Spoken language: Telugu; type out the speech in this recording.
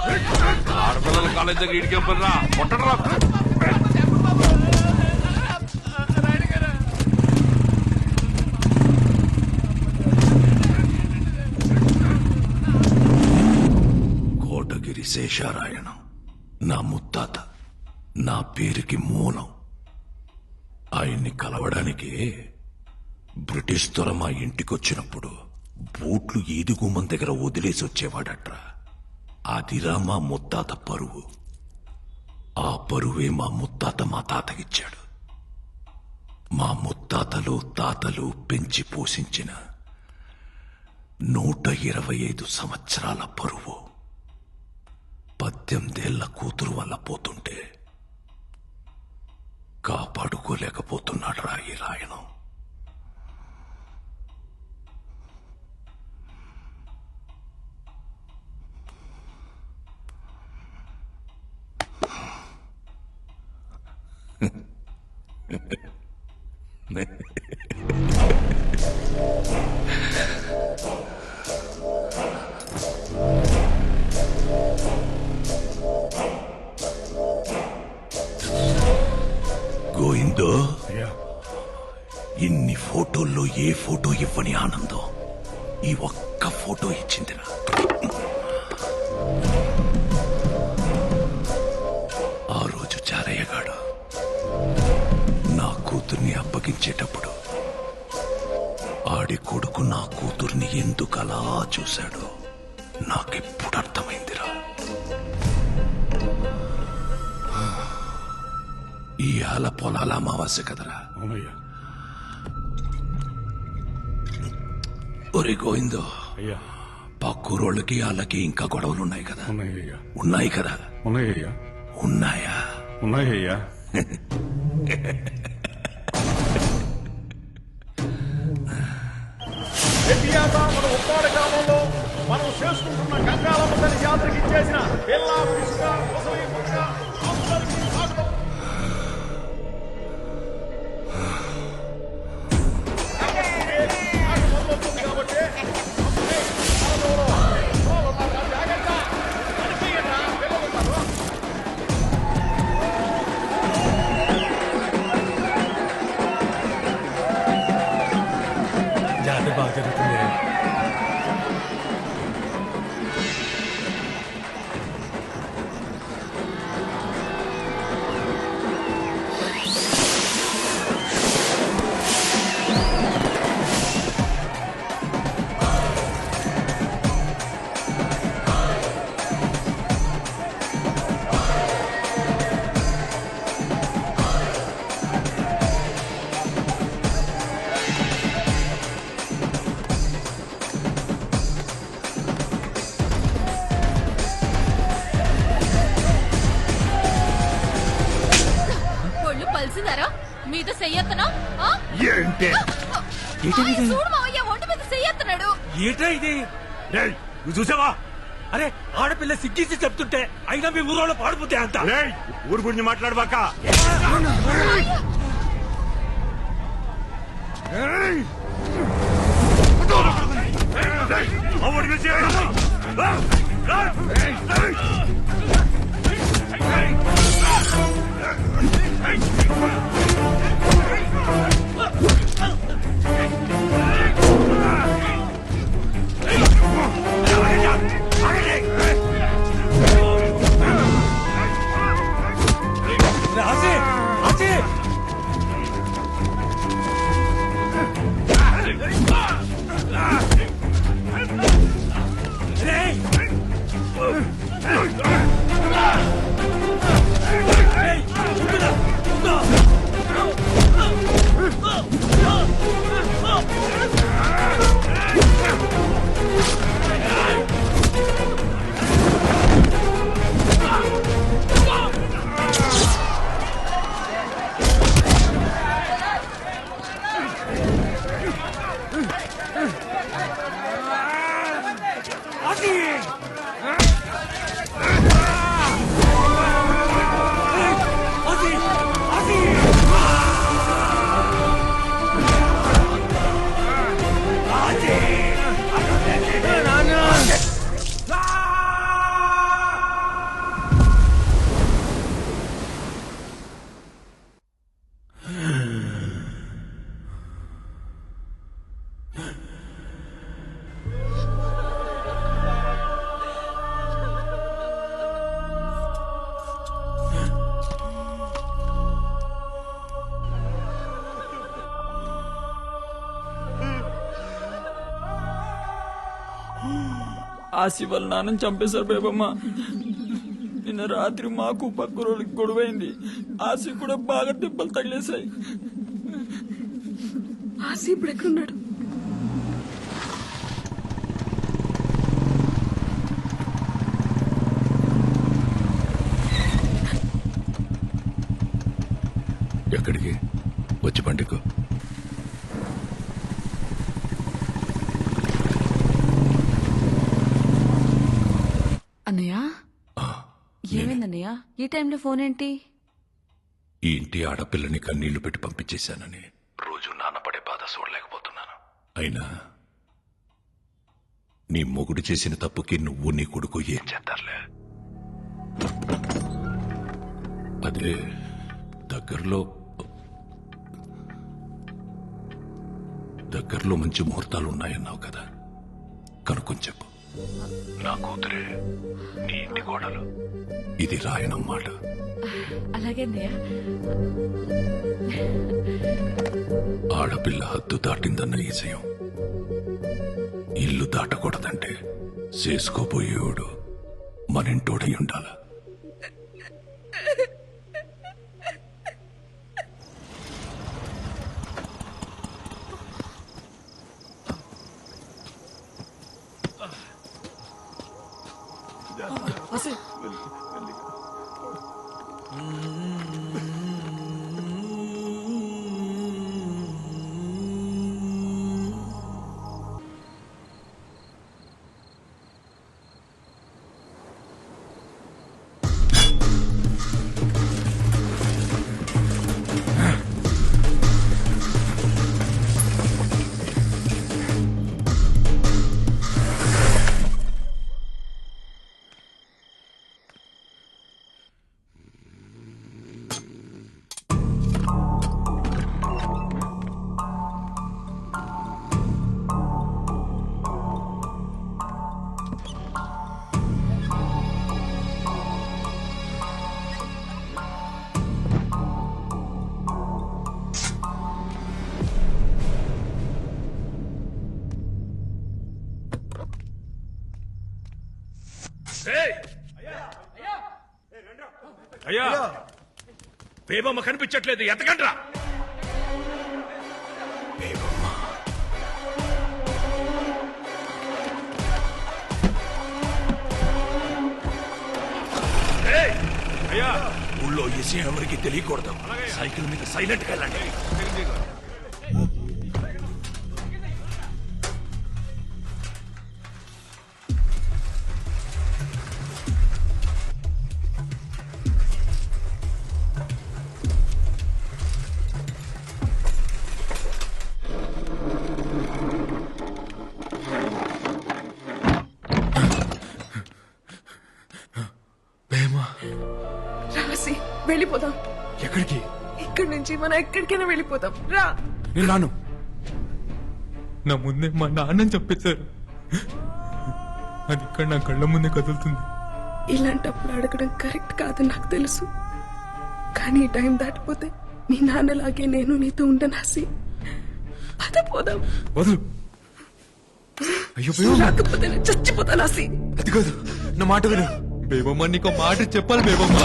ఆడపిల్లల కాలేజ్ దగ్గర ఇడికెళ్ళరా కొట్టడరా. కోటగిరి శేషారాయణం నా ముత్తాత, నా పేరుకి మూలం. ఆయన్ని కలవడానికి బ్రిటిష్ దొర మా ఇంటికొచ్చినప్పుడు బూట్లు ఈదుగుమ్మం దగ్గర వదిలేసి వచ్చేవాడట్రా. అదిరా మా ముత్తాత పరువు. ఆ పరువే మా ముత్తాత మా తాతకిచ్చాడు. మా ముత్తాతలు తాతలు పెంచి పోషించిన 125 సంవత్సరాల పరువు 18 ఏళ్ల కూతురు వల్ల పోతుంటే కాపాడుకోలేకపోతున్నాడు రా ఈ రాయణం. గోవిందో, ఇన్ని ఫోటోల్లో ఏ ఫోటో ఇవ్వని ఆనందం ఈ ఒక్క ఫోటో ఇచ్చిందిరా. ఆ రోజు చారయ్యగాడు నా కూతుర్ని అప్పగించేటప్పుడు ఆడి కొడుకు నా కూతుర్ని ఎందుకలా చూశాడో నాకెప్పుడు అర్థమైందిరా. ఈ ఆల పొలాల అమావాస్య కదరా. ఒరే గోవిందో, పక్కూరోళ్ళకి వాళ్ళకి ఇంకా గొడవలున్నాయి కదా. ఉన్నాయి కదా. ఉన్నాయా? ఉన్నాయ్యా. మన ఉప్పాడ గ్రామంలో మనం చేసుకుంటున్న గంగాలమ్మ తల్లి జాతరకి ఇచ్చేసిన పిల్లా పిసుక ముసలి ముక్క అందరికీ స్వాగతం. కాబట్టి జాతర బాగా జరుగుతుంది. మీద చెయ్యత్తనా? ఏంటి చూడు మావయ్య, ఒంటి మీద చెయ్యత్తన్నాడు. ఏటా ఇది? నువ్వు చూసావా? అరే, ఆడపిల్ల సిగ్గేసి చెప్తుంటే అయినా మీ ఊరోళ్ళు పాడిపోతే అంత. ఊరు గురించి మాట్లాడబాక. ఆసి వాళ్ళ నాన్నని చంపేశారు బేబమ్మ. నిన్న రాత్రి మాకు పక్క రోజులకి గొడవైంది. ఆసి కూడా బాగా దెబ్బలు తగిలేశాయి. ఆసి ఇప్పుడు ఎక్కడున్నాడు? ఎక్కడికి వచ్చి పండుగ అన్నయ్య ఏమైందన్నయ్య? ఈ టైంలో ఫోన్ ఏంటి? ఈ ఇంటి ఆడపిల్లని కన్నీళ్లు పెట్టి పంపించేశానని రోజు నాన్నపడే బాధ చూడలేకపోతున్నాను. అయినా నీ మొగుడు చేసిన తప్పుకి నువ్వు నీ కొడుకు ఏం చేస్తారులే. అదే దగ్గరలో మంచి ముహూర్తాలు ఉన్నాయన్నావు కదా, కనుక్కొని చెప్పు. నా కూతురే నీ ఇంటి కోడలు, ఇది రాయనమ్మాట. అలాగే అన్నయ్య. ఆడపిల్ల హద్దు దాటిందన్న ఈజయం ఇల్లు దాటకూడదంటే చేసుకోబోయేవాడు మనింటోడై ఉండాల. అయ్యా బేబమ్మ కనిపించట్లేదు, ఎతకండ్రా. అయ్యా ఊళ్ళో ఈ విషయం ఎవరికి తెలియకూడదు. సైకిల్ మీద సైలెంట్ గా వెళ్ళండి. రాసి వెళ్ళిపోదాం. ఎక్కడికి? ఇక్కడి నుంచి మనం ఎక్కడికైనా వెళ్ళిపోదాం. రా. నేను రాను. నా ముందే మా నాన్నని చెప్పేశారు. అది ఇక్కడ నా కళ్ళ ముందే కదులుతుంది. ఇలాంటప్పుడు అడగడం కరెక్ట్ కాదు నాకు తెలుసు, కానీ ఈ టైం దాటిపోతే మీ నాన్నలాగే నేను నీతో ఉండను. ఆసి పద పోదాం. వదులు. అయ్యో రాకపోతే నేను చచ్చిపోతాను. ఆసి అది కాదు, నా మాట విను. బేబమ్మ నీకు మాట చెప్పాలి. బేబమ్మ